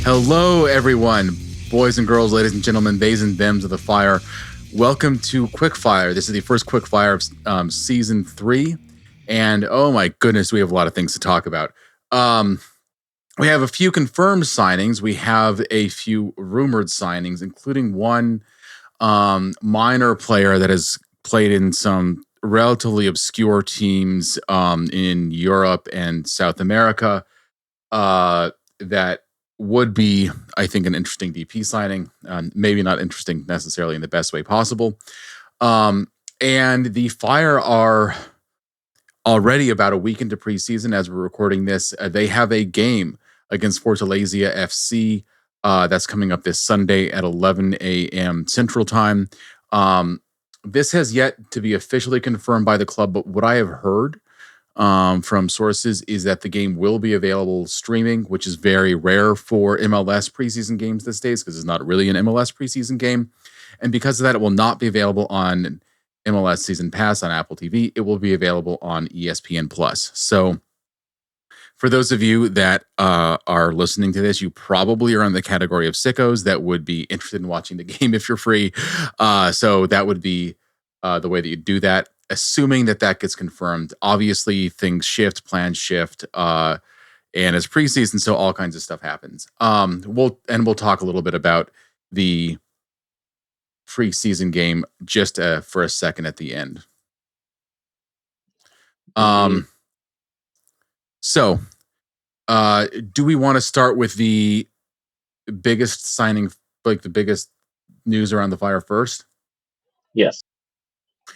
Hello, everyone, boys and girls, ladies and gentlemen, theys and thems of the fire. Welcome to Quickfire. This is the first Quickfire of Season 3. And oh my goodness, we have a lot of things to talk about. We have a few confirmed signings. We have a few rumored signings, including one minor player that has played in some relatively obscure teams in Europe and South America that would be, I think, an interesting DP signing. Maybe not interesting necessarily in the best way possible. And the Fire are already about a week into preseason as we're recording this. They have a game against Fortaleza FC that's coming up this Sunday at 11 a.m. Central Time. This has yet to be officially confirmed by the club, but what I have heard from sources is that the game will be available streaming, which is very rare for MLS preseason games these days because it's not really an MLS preseason game. And because of that, it will not be available on MLS Season Pass on Apple TV. It will be available on ESPN Plus. So for those of you that are listening to this, you probably are in the category of sickos that would be interested in watching the game if you're free. So that would be the way that you do that. Assuming that gets confirmed, obviously things shift, plans shift, and it's preseason, so all kinds of stuff happens. We'll talk a little bit about the preseason game just for a second at the end. So, do we want to start with the biggest signing, like the biggest news around the Fire first? Yes.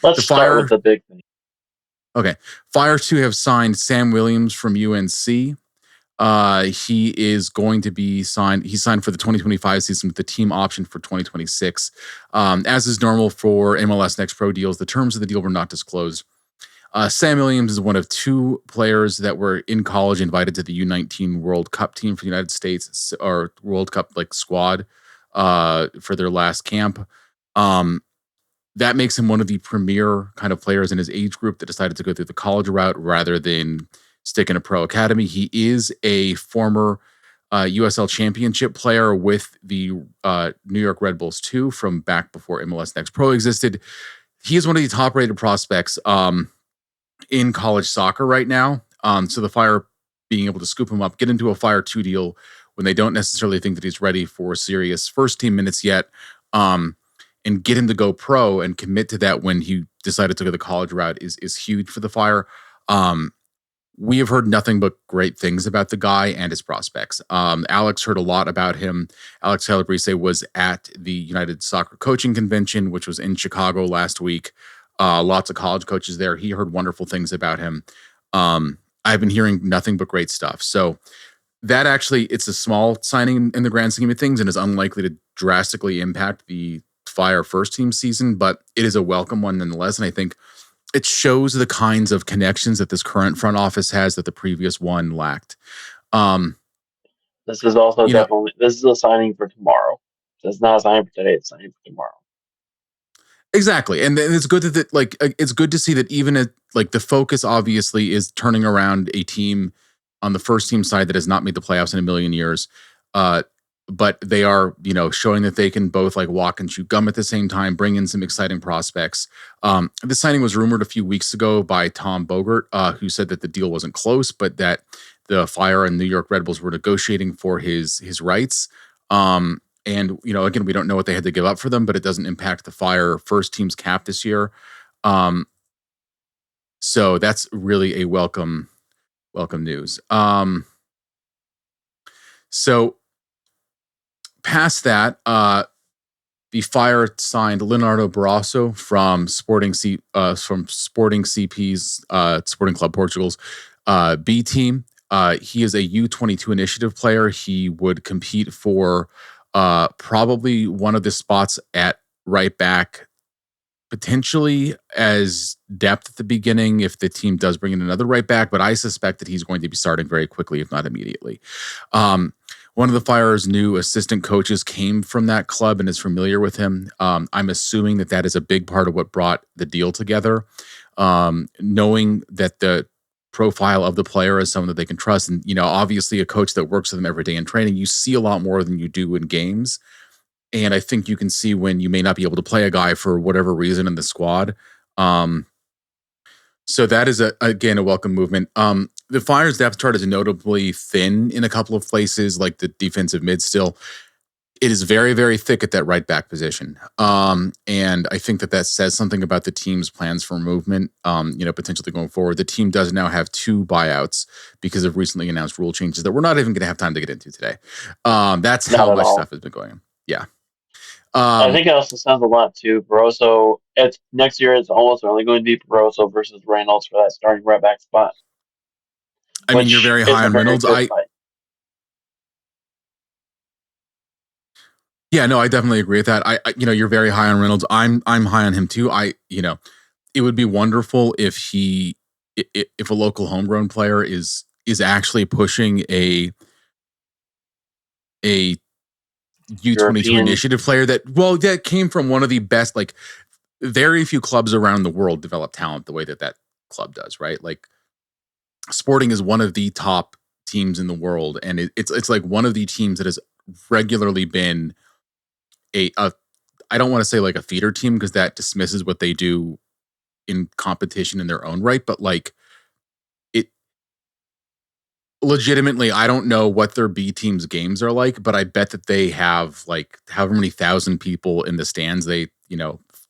Let's start with the big thing. Okay. Fire 2 have signed Sam Williams from UNC. He is going to be signed. He signed for the 2025 season with the team option for 2026. As is normal for MLS Next Pro deals, the terms of the deal were not disclosed. Sam Williams is one of two players that were in college invited to the U19 World Cup team for the United States, or World Cup squad for their last camp. That makes him one of the premier kind of players in his age group that decided to go through the college route rather than stick in a pro academy. He is a former USL championship player with the New York Red Bulls 2 from back before MLS Next Pro existed. He is one of the top rated prospects in college soccer right now. So the Fire being able to scoop him up, get into a Fire 2 deal when they don't necessarily think that he's ready for serious first team minutes yet, and get him to go pro and commit to that when he decided to go the college route is huge for the Fire. We have heard nothing but great things about the guy and his prospects. Alex heard a lot about him. Alex Calabrese was at the United Soccer Coaching Convention, which was in Chicago last week. Lots of college coaches there. He heard wonderful things about him. I've been hearing nothing but great stuff. So that actually, it's a small signing in the grand scheme of things and is unlikely to drastically impact the Fire first team season, but it is a welcome one nonetheless. And I think it shows the kinds of connections that this current front office has that the previous one lacked. This is also this is a signing for tomorrow. So it's not a signing for today, it's a signing for tomorrow. Exactly. And it's good that it's good to see that even at the focus obviously is turning around a team on the first team side that has not made the playoffs in a million years. But they are, showing that they can both walk and chew gum at the same time, bring in some exciting prospects. The signing was rumored a few weeks ago by Tom Bogert, who said that the deal wasn't close, but that the Fire and New York Red Bulls were negotiating for his rights. And, again, we don't know what they had to give up for them, but it doesn't impact the Fire first team's cap this year. So that's really a welcome news. So past that, the Fire signed Leonardo Barroso from Sporting CP's Sporting Club Portugal's B team. He is a U22 initiative player. He would compete for probably one of the spots at right back, potentially as depth at the beginning if the team does bring in another right back, but I suspect that he's going to be starting very quickly, if not immediately. One of the Fire's new assistant coaches came from that club and is familiar with him. I'm assuming that is a big part of what brought the deal together. Knowing that the profile of the player as someone that they can trust. And, obviously a coach that works with them every day in training, you see a lot more than you do in games. And I think you can see when you may not be able to play a guy for whatever reason in the squad. So that is again a welcome movement. The Fire's depth chart is notably thin in a couple of places, like the defensive mid still. It is very, very thick at that right back position. And I think that says something about the team's plans for movement, potentially going forward. The team does now have 2 buyouts because of recently announced rule changes that we're not even going to have time to get into today. That's Not how at much all. stuff has been going on. Yeah. I think it also sounds a lot too. Barroso, it's next year. It's almost only going to be Barroso versus Reynolds for that starting right back spot, I mean, you're which very is high a on very Reynolds. good fight. Yeah, no, I definitely agree with that. You're very high on Reynolds. I'm high on him too. It would be wonderful if if a local homegrown player is actually pushing a U22 European, initiative player that came from one of the best, like very few clubs around the world develop talent the way that club does, right? Like Sporting is one of the top teams in the world, and it's like one of the teams that has regularly been a I don't want to say like a feeder team because that dismisses what they do in competition in their own right, but like it legitimately, I don't know what their B team's games are like, but I bet that they have like however many thousand people in the stands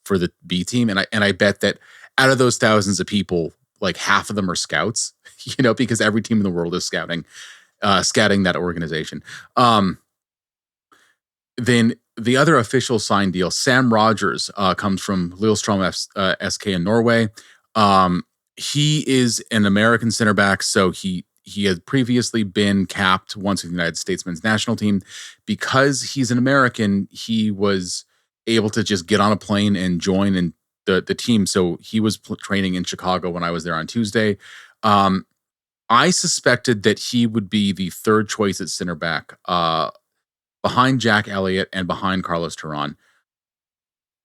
for the B team, and I bet that out of those thousands of people, like half of them are scouts, because every team in the world is scouting that organization. Then the other official sign deal, Sam Rogers, comes from Lillestrøm SK in Norway. He is an American center back, so he had previously been capped once with the United States men's national team. Because he's an American, he was able to just get on a plane and join in the team. So he was training in Chicago when I was there on Tuesday. I suspected that he would be the third choice at center back, behind Jack Elliott and behind Carlos Turan.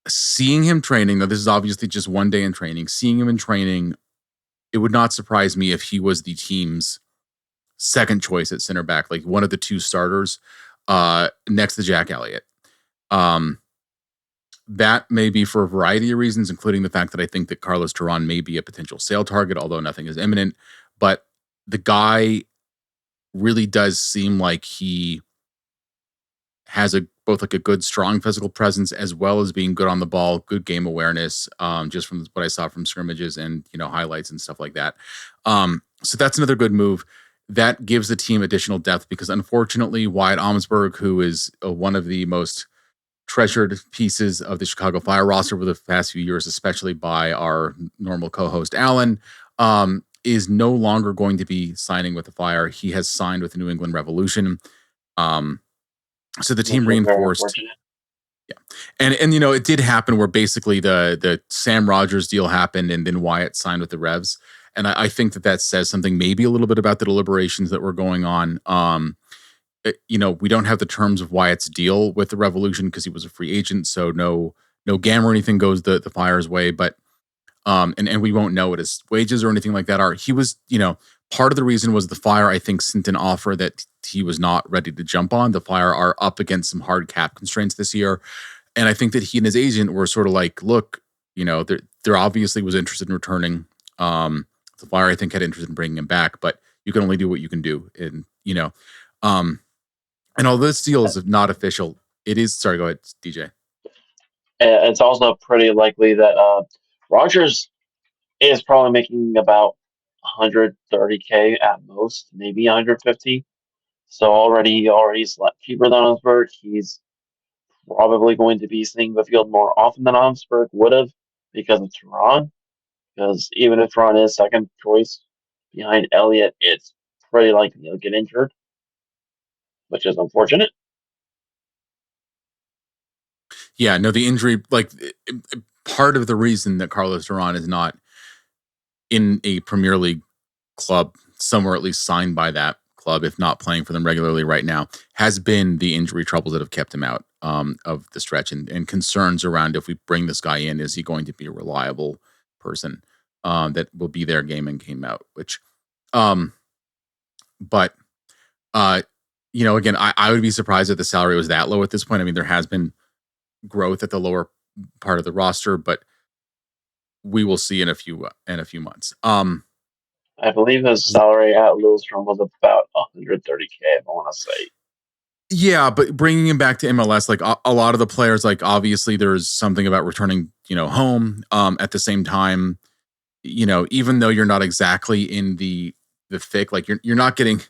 Seeing him training, though this is obviously just one day in training, seeing him in training, it would not surprise me if he was the team's second choice at center back, like one of the 2 starters next to Jack Elliott. That may be for a variety of reasons, including the fact that I think that Carlos Turan may be a potential sale target, although nothing is imminent. But the guy really does seem like he has both like a good, strong physical presence as well as being good on the ball, good game awareness, just from what I saw from scrimmages and highlights and stuff like that. So that's another good move. That gives the team additional depth because unfortunately, Wyatt Omsberg, who is one of the most treasured pieces of the Chicago Fire roster over the past few years, especially by our normal co-host Alan, is no longer going to be signing with the Fire. He has signed with the New England Revolution. So the team which is very reinforced. unfortunate. Yeah. And it did happen where basically the Sam Rogers deal happened and then Wyatt signed with the Revs. And I think that says something maybe a little bit about the deliberations that were going on. We don't have the terms of Wyatt's deal with the Revolution because he was a free agent. So no GAM or anything goes the Fire's way. But and we won't know what his wages or anything like that are. He was, part of the reason was the Fire, I think, sent an offer that he was not ready to jump on. The Fire are up against some hard cap constraints this year. And I think that he and his agent were sort of like, look, there obviously was interested in returning. The Fire, I think, had interest in bringing him back, but you can only do what you can do. And, and although this deal is not official, it is, sorry, go ahead, DJ. And it's also pretty likely that Rogers is probably making about 130K at most, maybe 150. So already he's cheaper than Osberg. He's probably going to be seeing the field more often than Osberg would have because of Tehran. Because even if Tehran is second choice behind Elliott, it's pretty likely he'll get injured, which is unfortunate. Yeah, no, the injury, like part of the reason that Carlos Duran is not in a Premier League club, somewhere at least signed by that club, if not playing for them regularly right now, has been the injury troubles that have kept him out of the stretch and concerns around if we bring this guy in, is he going to be a reliable person that will be there game in, game out, which Um, but uh, again, I would be surprised if the salary was that low at this point. I mean, there has been growth at the lower part of the roster, but we will see in a few months. I believe his salary at Lillestrøm was about 130K. I want to say. Yeah, but bringing him back to MLS, like a lot of the players, like obviously there's something about returning, home. At the same time, even though you're not exactly in the thick, like you're not getting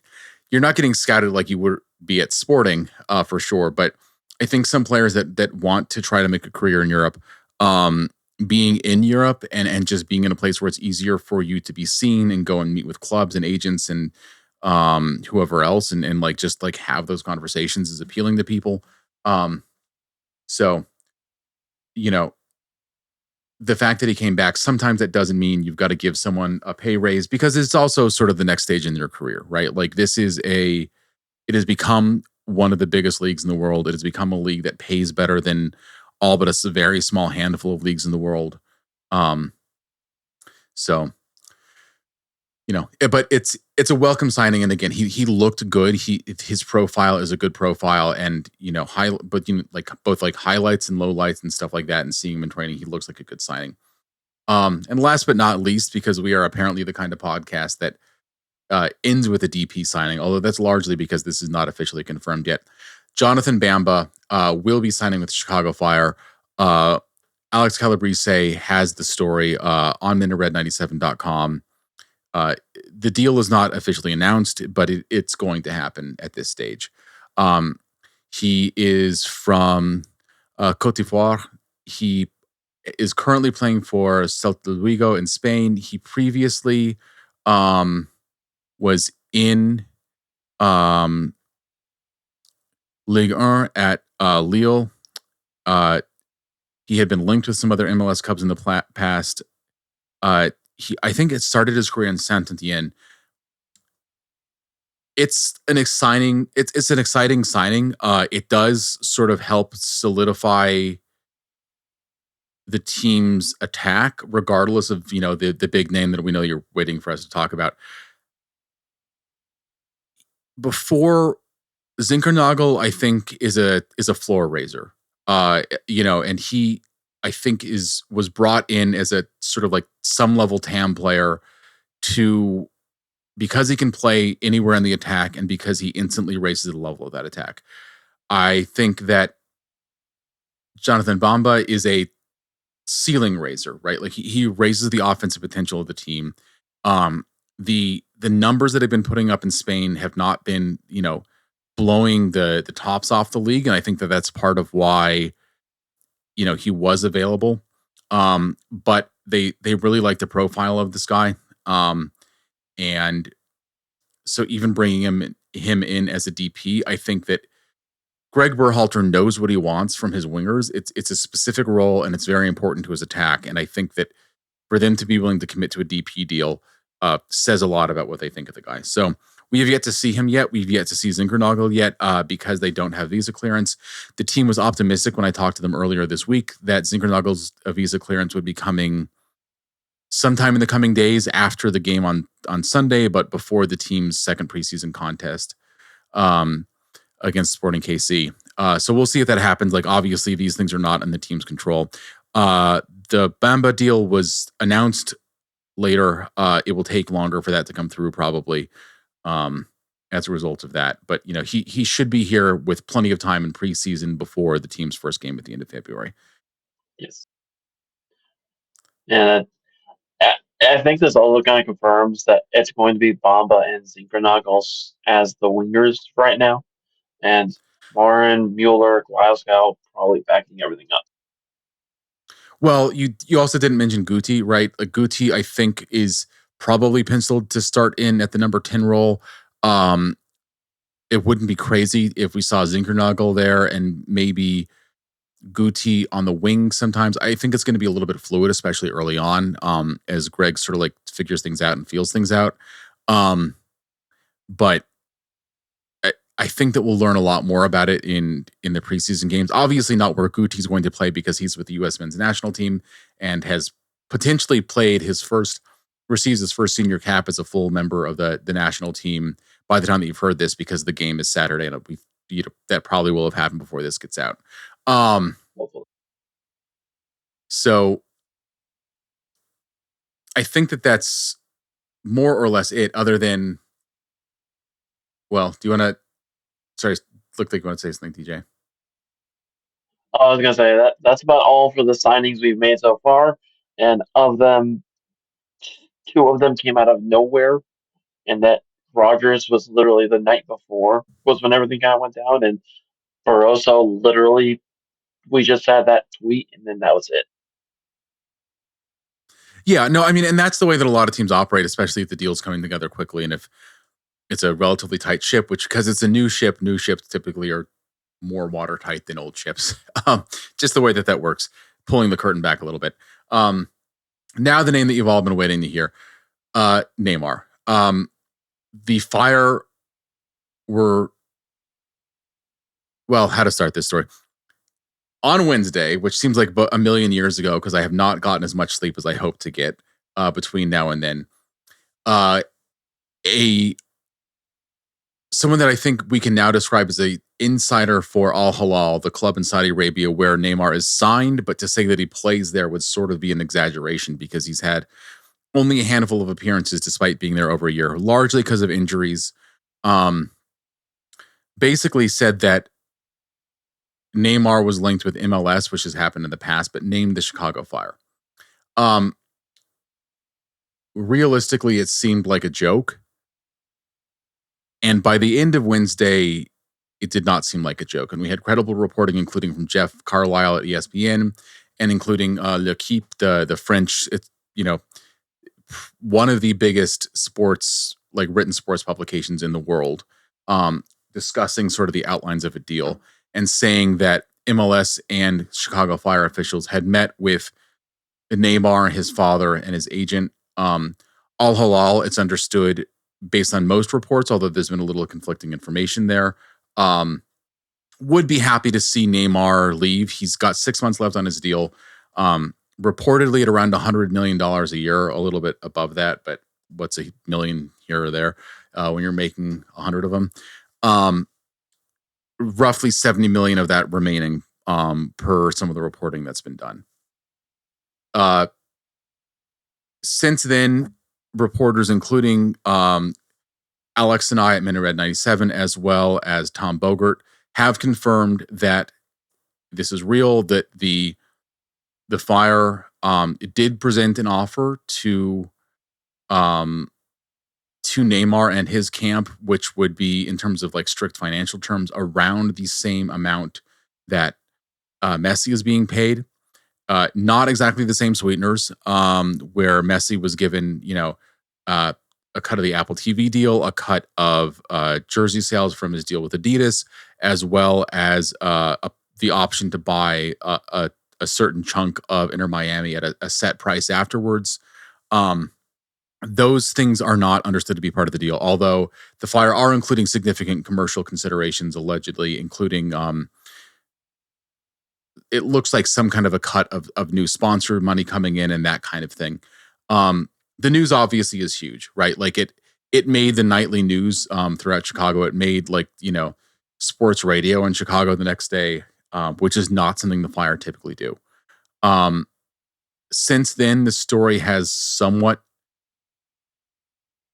scouted like you would be at Sporting, for sure. But I think some players that want to try to make a career in Europe, um, being in Europe and just being in a place where it's easier for you to be seen and go and meet with clubs and agents and whoever else and like just like have those conversations is appealing to people. Um, so you know the fact that he came back, sometimes that doesn't mean you've got to give someone a pay raise because it's also sort of the next stage in their career, right? Like it has become one of the biggest leagues in the world. It has become a league that pays better than all but a very small handful of leagues in the world. Um, so but it's a welcome signing. And again, he looked good. His profile is a good profile, and but like both like highlights and lowlights and stuff like that. And seeing him in training, he looks like a good signing. And last but not least, because we are apparently the kind of podcast that ends with a DP signing, although that's largely because this is not officially confirmed yet. Jonathan Bamba will be signing with Chicago Fire. Alex Calabrese has the story on MinterRed97.com. The deal is not officially announced, but it's going to happen at this stage. He is from Cote d'Ivoire. He is currently playing for Celta Vigo in Spain. He previously was in Ligue 1 at Lille. He had been linked with some other MLS clubs in the past. I think it started his career in Saint-Étienne. It's an exciting signing. It does sort of help solidify the team's attack, regardless of the big name that we know you're waiting for us to talk about. Before Zinkernagel, I think is a floor raiser. And he I think was brought in as a sort of like some level TAM player because he can play anywhere in the attack and because he instantly raises the level of that attack. I think that Jonathan Bamba is a ceiling raiser, right? Like he raises the offensive potential of the team. The numbers that have been putting up in Spain have not been, blowing the tops off the league, and I think that that's part of why he was available. But they really like the profile of this guy, and so even bringing him in as a DP, I think that Greg Berhalter knows what he wants from his wingers. It's a specific role and it's very important to his attack. And I think that for them to be willing to commit to a DP deal says a lot about what they think of the guy. So we have yet to see him yet. We've yet to see Zinkernagel yet because they don't have visa clearance. The team was optimistic when I talked to them earlier this week that Zinkernagel's visa clearance would be coming sometime in the coming days after the game on Sunday, but before the team's second preseason contest against Sporting KC. So we'll see if that happens. Like, obviously, these things are not in the team's control. The Bamba deal was announced later. It will take longer for that to come through, probably, as a result of that. But, he should be here with plenty of time in preseason before the team's first game at the end of February. Yes. And I think this also kind of confirms that it's going to be Bamba and Zinkernagel as the wingers right now. And Morin, Mueller, Glasgow probably backing everything up. Well, you also didn't mention Guti, right? Like Guti, I think, is probably penciled to start in at the number 10 role. It wouldn't be crazy if we saw Zinkernagel there and maybe Guti on the wing sometimes. I think it's going to be a little bit fluid, especially early on, as Greg sort of like figures things out and feels things out. But I think that we'll learn a lot more about it in the preseason games. Obviously not where Guti's going to play because he's with the U.S. men's national team and has potentially played his first receives his first senior cap as a full member of the national team by the time that you've heard this, because the game is Saturday, and that probably will have happened before this gets out. Hopefully. So I think that that's more or less it, other than, well, do you want to, sorry, looked like you want to say something, TJ. I was gonna say that's about all for the signings we've made so far, and of them, two of them came out of nowhere, and that Rogers was literally the night before was when everything kind of went down, and Barroso literally we just had that tweet, and then that was it. Yeah, no, I mean, and that's the way that a lot of teams operate, especially if the deal's coming together quickly, and if it's a relatively tight ship, which, because it's a new ships typically are more watertight than old ships. Just the way that works, pulling the curtain back a little bit. Now the name that you've all been waiting to hear, Neymar. The Fire were, well, how to start this story. On Wednesday, which seems like a million years ago, because I have not gotten as much sleep as I hope to get between now and then, someone that I think we can now describe as a insider for Al Hilal, the club in Saudi Arabia where Neymar is signed, but to say that he plays there would sort of be an exaggeration, because he's had only a handful of appearances despite being there over a year, largely because of injuries. Basically said that Neymar was linked with MLS, which has happened in the past, but named the Chicago Fire. Realistically, it seemed like a joke. And by the end of Wednesday, it did not seem like a joke. And we had credible reporting, including from Jeff Carlisle at ESPN, and including L'Equipe, the French, one of the biggest sports, like written sports publications in the world, discussing sort of the outlines of a deal and saying that MLS and Chicago Fire officials had met with Neymar, his father, and his agent. Al Hilal, it's understood, based on most reports, although there's been a little conflicting information there, would be happy to see Neymar leave. He's got 6 months left on his deal, reportedly at around $100 million a year, a little bit above that, but what's a million here or there when you're making 100 of them? Roughly 70 million of that remaining, per some of the reporting that's been done. Since then, reporters, including Alex and I at Minaret 97, as well as Tom Bogert, have confirmed that this is real, that the Fire did present an offer to Neymar and his camp, which would be, in terms of like strict financial terms, around the same amount that Messi is being paid. Not exactly the same sweeteners, where Messi was given, a cut of the Apple TV deal, a cut of jersey sales from his deal with Adidas, as well as the option to buy a certain chunk of Inter Miami at a set price afterwards. Those things are not understood to be part of the deal, although the Fire are including significant commercial considerations, allegedly, including it looks like some kind of a cut of new sponsor money coming in and that kind of thing. The news obviously is huge, right? Like it made the nightly news throughout Chicago. It made sports radio in Chicago the next day, which is not something the Fire typically do. Since then, the story has somewhat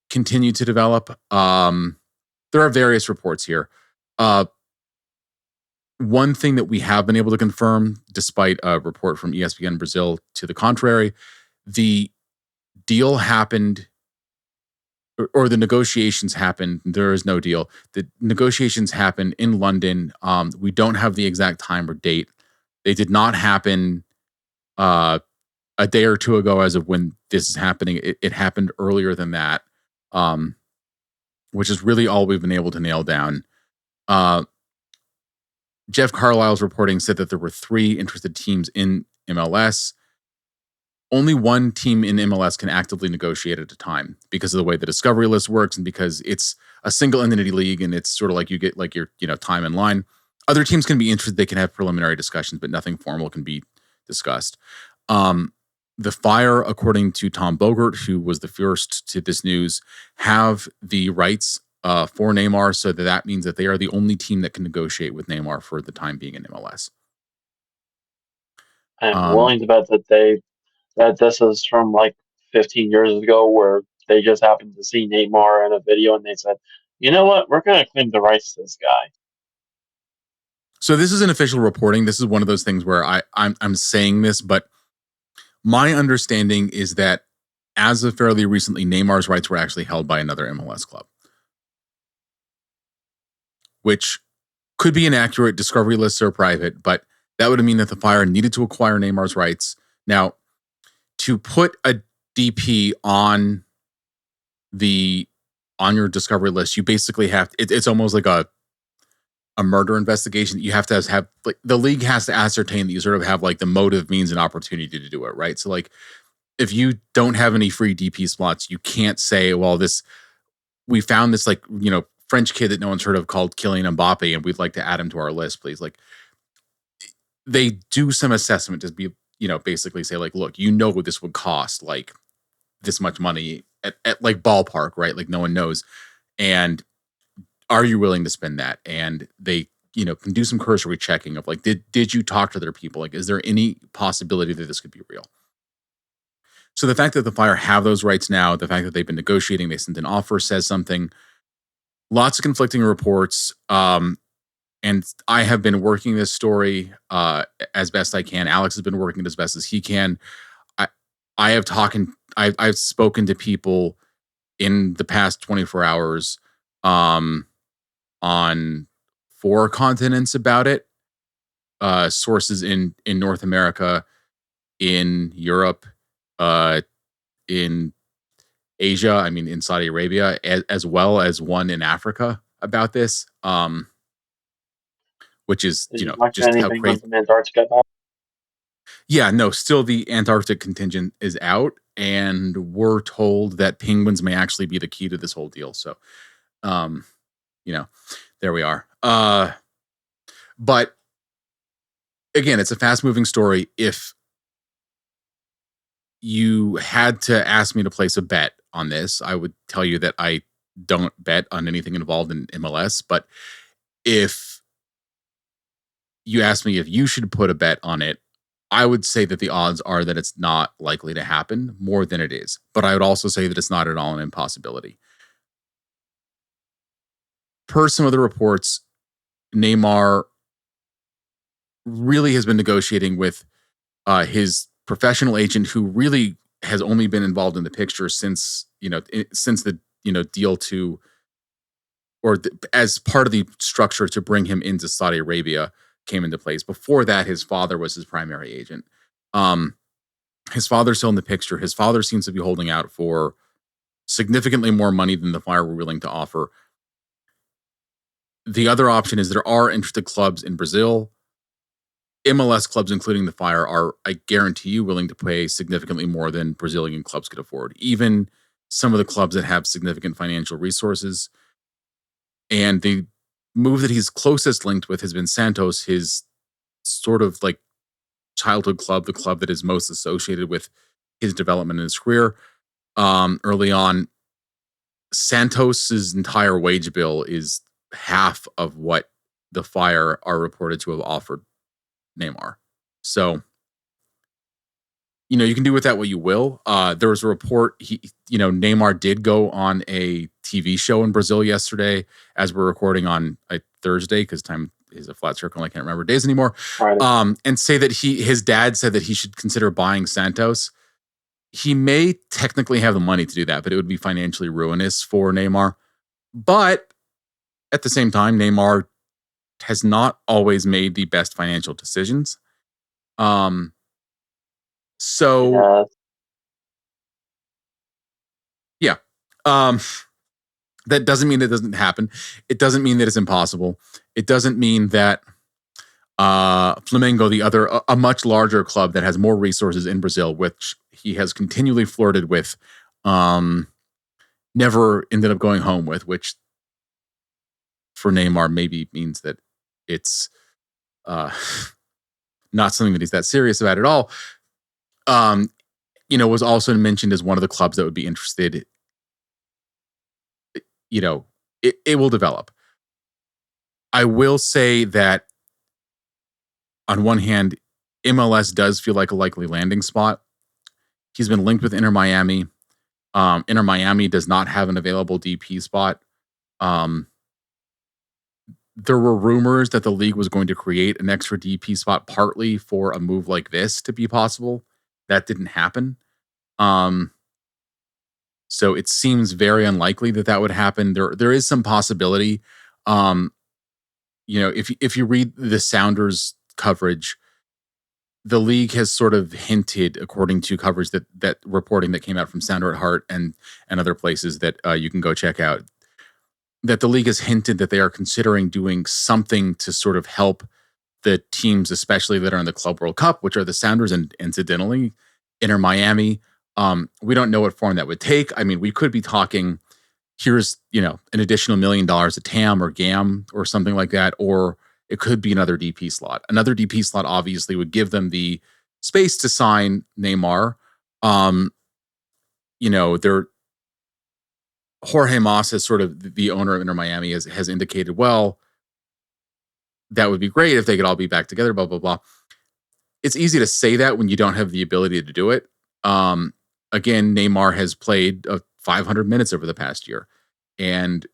continued to develop. There are various reports here. One thing that we have been able to confirm, despite a report from ESPN Brazil to the contrary, the deal happened, or the negotiations happened. There is no deal. The negotiations happened in London. We don't have the exact time or date. They did not happen a day or two ago as of when this is happening. It happened earlier than that, which is really all we've been able to nail down. Jeff Carlisle's reporting said that there were 3 interested teams in MLS. Only one team in MLS can actively negotiate at a time because of the way the discovery list works, and because it's a single entity league and it's sort of like you get like your time in line. Other teams can be interested. They can have preliminary discussions, but nothing formal can be discussed. the Fire, according to Tom Bogert, who was the first to this news, have the rights for Neymar, so that means that they are the only team that can negotiate with Neymar for the time being in MLS. I'm willing to bet that this is from like 15 years ago, where they just happened to see Neymar in a video and they said, "You know what? We're gonna claim the rights to this guy." So this is an official reporting. This is one of those things where I'm saying this, but my understanding is that as of fairly recently, Neymar's rights were actually held by another MLS club, which could be inaccurate. Discovery lists are private, but that would mean that the Fire needed to acquire Neymar's rights. Now, to put a DP on your Discovery list, you basically have it's almost like a murder investigation. You have to have like the league has to ascertain that you sort of have like the motive, means, and opportunity to do it, right? So like if you don't have any free DP slots, you can't say, well, we found this like, French kid that no one's heard of called Kylian Mbappe, and we'd like to add him to our list, please. Like they do some assessment to be, basically say like, look, what this would cost, like this much money at like ballpark, right? Like no one knows. And are you willing to spend that? And they, can do some cursory checking of like, did you talk to their people? Like, is there any possibility that this could be real? So the fact that the Fire have those rights now, the fact that they've been negotiating, they sent an offer, says something. Lots of conflicting reports. And I have been working this story as best I can. Alex has been working it as best as he can. I've spoken to people in the past 24 hours on 4 continents about it. Sources in North America, in Europe, in Asia, I mean, in Saudi Arabia, as well as one in Africa about this, which is, Did you talk to just how anything crazy. from Antarctica about? Yeah, no, still the Antarctic contingent is out, and we're told that penguins may actually be the key to this whole deal. So, um, there we are. But again, it's a fast moving story. If you had to ask me to place a bet on this, I would tell you that I don't bet on anything involved in MLS. But if you ask me if you should put a bet on it, I would say that the odds are that it's not likely to happen more than it is. But I would also say that it's not at all an impossibility. Per some of the reports, Neymar really has been negotiating with his professional agent, who really has only been involved in the picture since the deal to, or as part of the structure to bring him into Saudi Arabia came into place. Before that, his father was his primary agent. His father's still in the picture. His father seems to be holding out for significantly more money than the Fire were willing to offer. The other option is there are interested clubs in Brazil. MLS clubs, including the Fire, are, I guarantee you, willing to pay significantly more than Brazilian clubs could afford. Even some of the clubs that have significant financial resources. And the move that he's closest linked with has been Santos, his sort of like childhood club, the club that is most associated with his development in his career. Early on, Santos's entire wage bill is half of what the Fire are reported to have offered Neymar. So, you can do with that what you will. There was a report Neymar did go on a TV show in Brazil yesterday, as we're recording on a Thursday, because time is a flat circle and I can't remember days anymore. Right. And say that his dad said that he should consider buying Santos. He may technically have the money to do that, but it would be financially ruinous for Neymar. But at the same time, Neymar has not always made the best financial decisions. So yeah. That doesn't mean it doesn't happen. It doesn't mean that it's impossible. It doesn't mean that Flamengo, the other, a much larger club that has more resources in Brazil, which he has continually flirted with, never ended up going home with, which for Neymar maybe means that it's not something that he's that serious about at all. was also mentioned as one of the clubs that would be interested. It will develop. I will say that on one hand, MLS does feel like a likely landing spot. He's been linked with Inter Miami. Inter Miami does not have an available DP spot. There were rumors that the league was going to create an extra DP spot partly for a move like this to be possible. That didn't happen. So it seems very unlikely that would happen. There is some possibility. If you read the Sounders coverage, the league has sort of hinted, according to coverage that reporting that came out from Sounder at Heart and other places that you can go check out, that the league has hinted that they are considering doing something to sort of help the teams, especially that are in the Club World Cup, which are the Sounders and incidentally Inter Miami. We don't know what form that would take. I mean, we could be talking, here's, an additional $1 million to TAM or GAM or something like that, or it could be another DP slot. Another DP slot obviously would give them the space to sign Neymar. Jorge Mas is sort of the owner of Inter Miami has indicated, well, that would be great if they could all be back together, blah, blah, blah. It's easy to say that when you don't have the ability to do it. Again, Neymar has played 500 minutes over the past year. And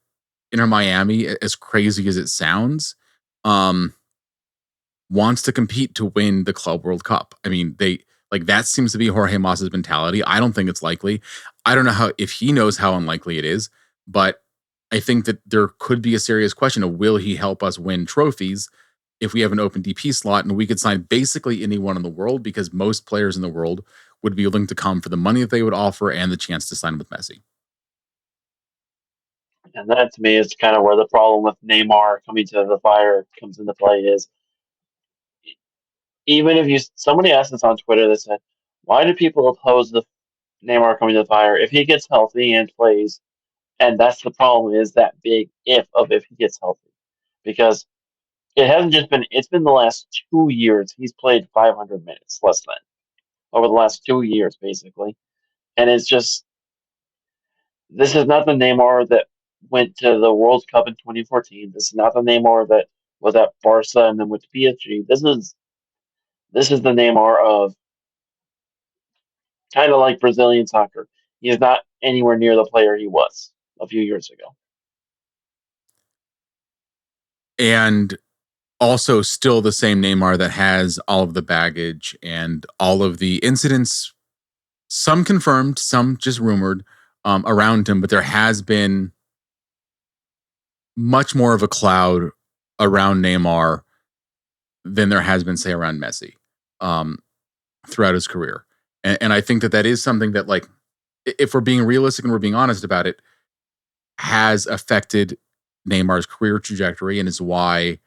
Inter Miami, as crazy as it sounds, wants to compete to win the Club World Cup. I mean, that seems to be Jorge Mas's mentality. I don't think it's likely. I don't know if he knows how unlikely it is, but I think that there could be a serious question of, will he help us win trophies if we have an open DP slot and we could sign basically anyone in the world, because most players in the world would be willing to come for the money that they would offer and the chance to sign with Messi. And that to me is kind of where the problem with Neymar coming to the Fire comes into play is, even if somebody asked us on Twitter that said, why do people oppose the Neymar coming to the Fire if he gets healthy and plays? And that's the problem, is that big if he gets healthy. Because it's been the last 2 years he's played 500 minutes, less than, over the last 2 years, basically. And it's just, this is not the Neymar that went to the World Cup in 2014. This is not the Neymar that was at Barca and then went to PSG. This is the Neymar of kind of like Brazilian soccer. He is not anywhere near the player he was a few years ago. And also still the same Neymar that has all of the baggage and all of the incidents, some confirmed, some just rumored, around him. But there has been much more of a cloud around Neymar than there has been, say, around Messi throughout his career. And I think that is something that, like, if we're being realistic and we're being honest about it, has affected Neymar's career trajectory, and is why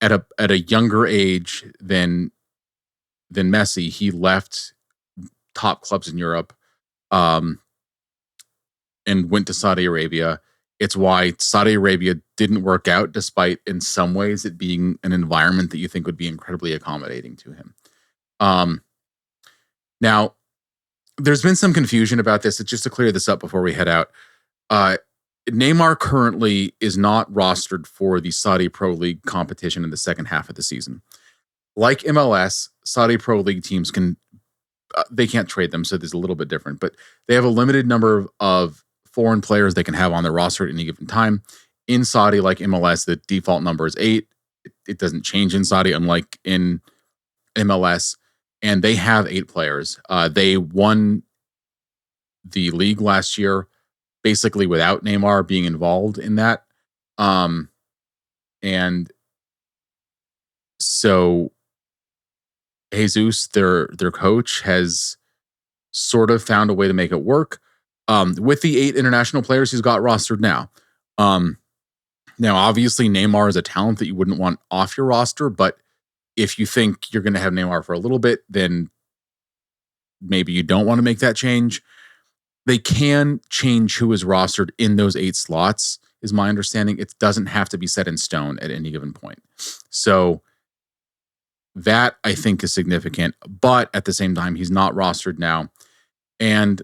at a younger age than Messi, he left top clubs in Europe and went to Saudi Arabia. It's why Saudi Arabia didn't work out, despite in some ways it being an environment that you think would be incredibly accommodating to him. Now, there's been some confusion about this. Just to clear this up before we head out, Neymar currently is not rostered for the Saudi Pro League competition in the second half of the season. Like MLS, Saudi Pro League teams they can't trade them, so there's a little bit different, but they have a limited number of foreign players they can have on their roster at any given time. In Saudi, like MLS, the default number is 8. It doesn't change in Saudi, unlike in MLS, and they have 8 players. They won the league last year basically without Neymar being involved in that. And so Jesus, their coach, has sort of found a way to make it work with the 8 international players he's got rostered now. Now, obviously, Neymar is a talent that you wouldn't want off your roster, but if you think you're going to have Neymar for a little bit, then maybe you don't want to make that change. They can change who is rostered in those 8 slots, is my understanding. It doesn't have to be set in stone at any given point. So That I think is significant, but at the same time, he's not rostered now. And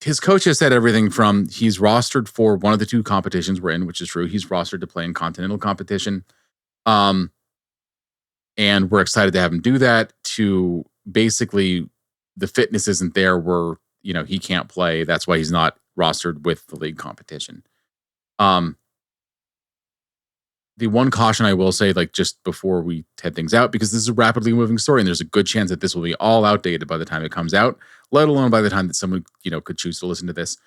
his coach has said everything from he's rostered for one of the two competitions we're in, which is true. He's rostered to play in continental competition. Um, and we're excited to have him do that, to basically the fitness isn't there where, he can't play. That's why he's not rostered with the league competition. Um, the one caution I will say, like just before we head things out, because this is a rapidly moving story and there's a good chance that this will be all outdated by the time it comes out, let alone by the time that someone, could choose to listen to this.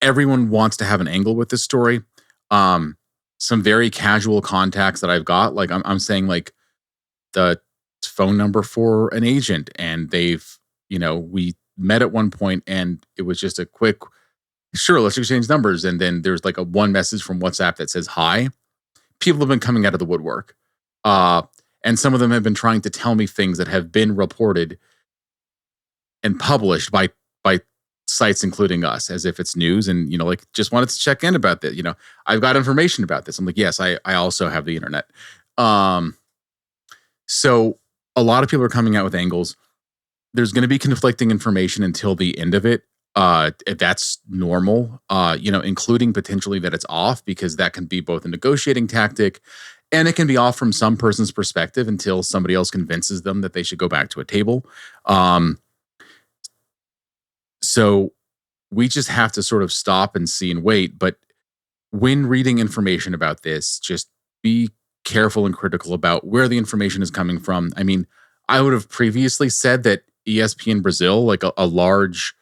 Everyone wants to have an angle with this story. Some very casual contacts that I've got, like I'm saying, like the phone number for an agent, and we met at one point and it was just a quick, sure, let's exchange numbers. And then there's like a one message from WhatsApp that says hi. People have been coming out of the woodwork. And some of them have been trying to tell me things that have been reported and published by sites including us, as if it's news, and like just wanted to check in about that. I've got information about this. I'm like, yes, I also have the internet. So a lot of people are coming out with angles. There's going to be conflicting information until the end of it. That's normal, including potentially that it's off, because that can be both a negotiating tactic and it can be off from some person's perspective until somebody else convinces them that they should go back to a table. So we just have to sort of stop and see and wait. But when reading information about this, just be careful and critical about where the information is coming from. I mean, I would have previously said that ESPN Brazil, like a large,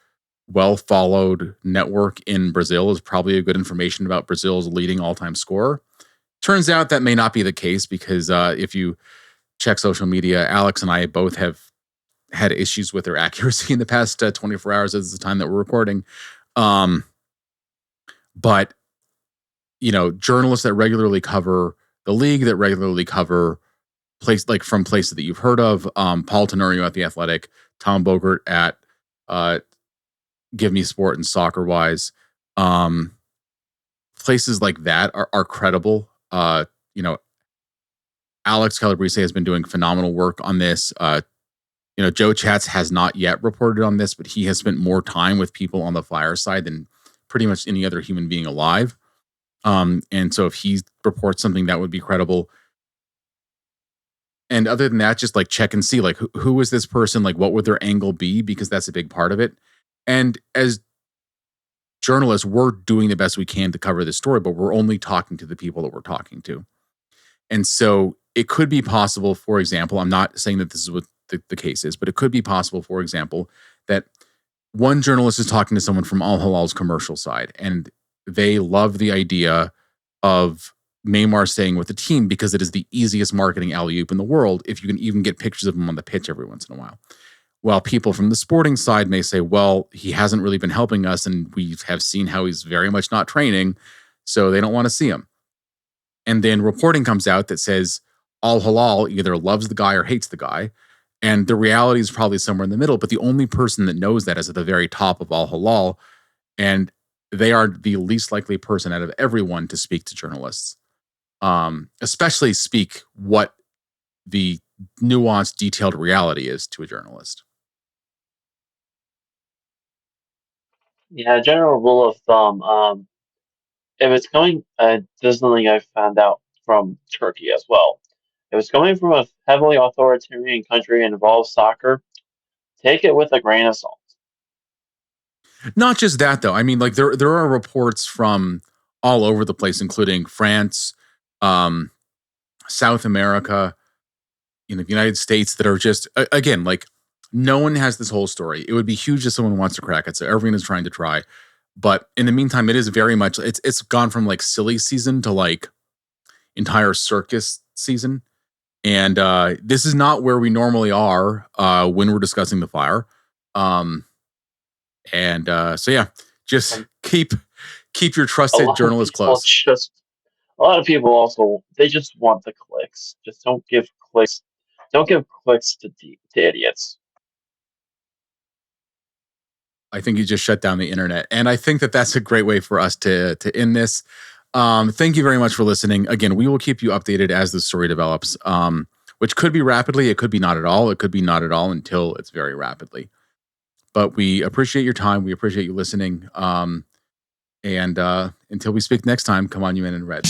well-followed network in Brazil, is probably a good information about Brazil's leading all-time scorer. Turns out that may not be the case, because if you check social media, Alex and I both have had issues with their accuracy in the past 24 hours as the time that we're recording. But, journalists that regularly cover the league, that regularly cover from places that you've heard of, Paul Tenorio at The Athletic, Tom Bogert at Give Me Sport and Soccer Wise, places like that are credible. Alex Calabrese has been doing phenomenal work on this. Joe Chats has not yet reported on this, but he has spent more time with people on the Flyers side than pretty much any other human being alive. And so if he reports something, that would be credible. And other than that, just like check and see, like, who is this person? Like, what would their angle be? Because that's a big part of it. And as journalists, we're doing the best we can to cover this story, but we're only talking to the people that we're talking to. And so it could be possible, for example, I'm not saying that this is what the case is, but it could be possible, for example, that one journalist is talking to someone from Al Hilal's commercial side, and they love the idea of Neymar staying with the team because it is the easiest marketing alley-oop in the world if you can even get pictures of him on the pitch every once in a while. While people from the sporting side may say, well, he hasn't really been helping us, and we have seen how he's very much not training, so they don't want to see him. And then reporting comes out that says Al Hilal either loves the guy or hates the guy. And the reality is probably somewhere in the middle, but the only person that knows that is at the very top of Al Hilal, and they are the least likely person out of everyone to speak to journalists, especially speak what the nuanced, detailed reality is to a journalist. Yeah, general rule of thumb. If it's coming, this is something I found out from Turkey as well. If it's coming from a heavily authoritarian country and involves soccer, take it with a grain of salt. Not just that, though. I mean, like there are reports from all over the place, including France, um, South America, the United States, that are just again, like, no one has this whole story. It would be huge if someone wants to crack it, so everyone is trying to try. But in the meantime, it is very much it's gone from like silly season to like entire circus season. And this is not where we normally are when we're discussing the fire. So yeah, just Um, keep your a trusted lot of journalist people close. just, a lot of people also, they just want the clicks. Just don't give clicks to idiots. I think you just shut down the internet, and I think that that's a great way for us to end this. Thank you very much for listening. Again, we will keep you updated as the story develops, which could be rapidly, it could be not at all, it could be not at all until it's very rapidly. But we appreciate your time. We appreciate you listening. And until we speak next time, come on, you men in red.